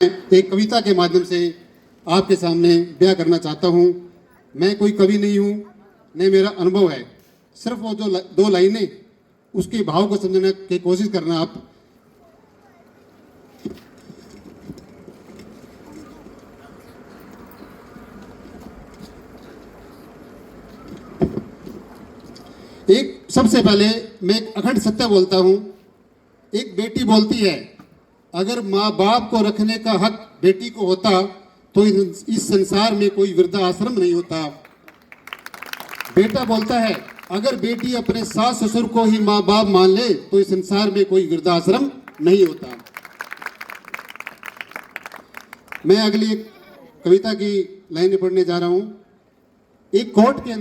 एक कविता के माध्यम से आपके सामने बयां करना चाहता हूं। मैं कोई कवि नहीं हूं, न मेरा अनुभव है। सिर्फ वो जो दो लाइनें, उसके भाव को समझने की कोशिश करना आप। एक सबसे पहले मैं एक अखंड सत्य बोलता हूं। एक बेटी बोलती है, अगर माँ बाप को रखने का हक बेटी को होता तो इस संसार में कोई वृद्धाश्रम नहीं होता। बेटा बोलता है, अगर बेटी अपने सास ससुर को ही माँ बाप मान ले तो इस संसार में कोई वृद्धाश्रम नहीं होता। मैं अगली एक कविता की लाइनें पढ़ने जा रहा हूं। एक कोर्ट के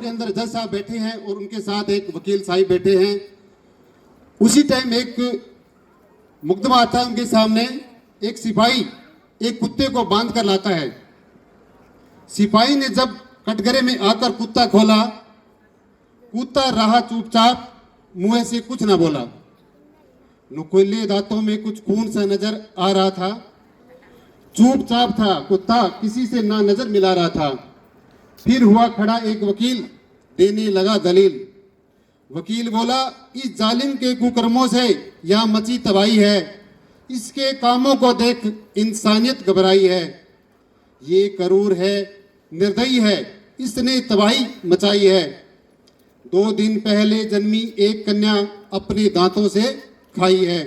अंदर जज साहब बैठे हैं और उनके साथ एक वकील साहब बैठे हैं। उसी टाइम एक मुकदमा आता है उनके सामने। एक सिपाही एक कुत्ते को बांध कर लाता है। सिपाही ने जब कटघरे में आकर कुत्ता खोला, कुत्ता रहा चुपचाप, मुंह से कुछ ना बोला। नुकीले दांतों में कुछ खून सा नजर आ रहा था। चुपचाप था कुत्ता, किसी से ना नजर मिला रहा था। फिर हुआ खड़ा एक वकील, देने लगा दलील। वकील बोला, इस जालिम के कुकर्मों से यहाँ मची तबाही है। इसके कामों को देख इंसानियत घबराई है। ये करूर है, निर्दयी है, इसने तबाही मचाई है। 2 दिन पहले जन्मी एक कन्या अपने दांतों से खाई है।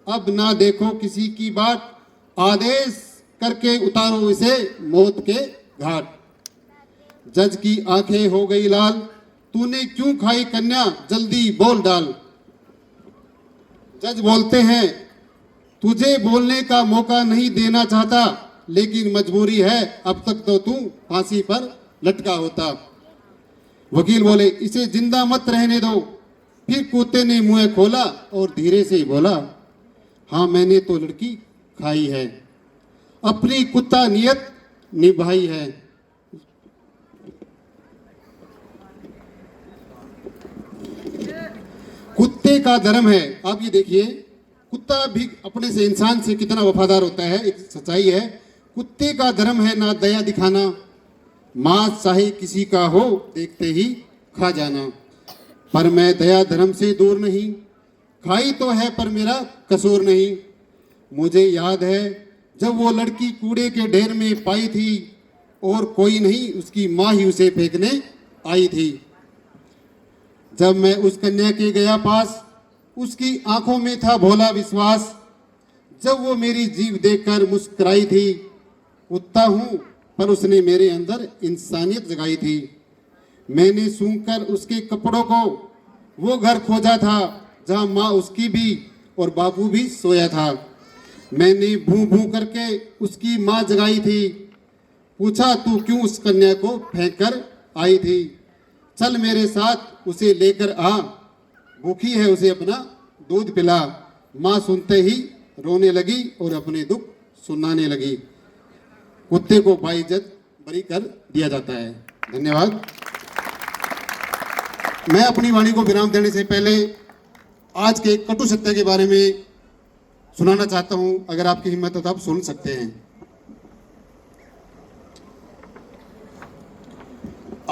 अब ना देखो किसी की बात, आदेश करके उतारो इसे मौत के घाट। जज की आंखें हो गई लाल, तूने क्यों खाई कन्या, जल्दी बोल डाल। जज बोलते हैं, तुझे बोलने का मौका नहीं देना चाहता, लेकिन मजबूरी है, अब तक तो तू फांसी पर लटका होता। वकील बोले, इसे जिंदा मत रहने दो। फिर कुत्ते ने मुंह खोला और धीरे से बोला, हाँ मैंने तो लड़की खाई है, अपनी कुत्ता नियत निभाई है। कुत्ते का धर्म है। आप ये देखिए, कुत्ता भी अपने से इंसान से कितना वफादार होता है। एक सच्चाई है, कुत्ते का धर्म है ना दया दिखाना। मांस चाहे किसी का हो, देखते ही खा जाना। पर मैं दया धर्म से दूर नहीं, खाई तो है पर मेरा कसूर नहीं। मुझे याद है जब वो लड़की कूड़े के ढेर में पाई थी और कोई नहीं, उसकी माँ ही उसे फेंकने आई थी। जब मैं उस कन्या के गया पास, उसकी आंखों में था भोला विश्वास। जब वो मेरी जीव देखकर मुस्कुराई थी, कुत्ता हूं पर उसने मेरे अंदर इंसानियत जगाई थी। मैंने सूंघकर उसके कपड़ों को वो घर खोजा था जहां माँ उसकी भी और बाबू भी सोया था। मैंने भूं भूं करके उसकी माँ जगाई थी। पूछा, तू क्यों उस कन्या को फेंक कर आई थी, चल मेरे साथ उसे लेकर आ, भूखी है उसे अपना दूध पिला। माँ सुनते ही रोने लगी और अपने दुख सुनाने लगी। कुत्ते को बाइज्जत बरी कर दिया जाता है। धन्यवाद। मैं अपनी वाणी को विराम देने से पहले आज के कटु सत्य के बारे में सुनाना चाहता हूं। अगर आपकी हिम्मत हो तो आप सुन सकते हैं।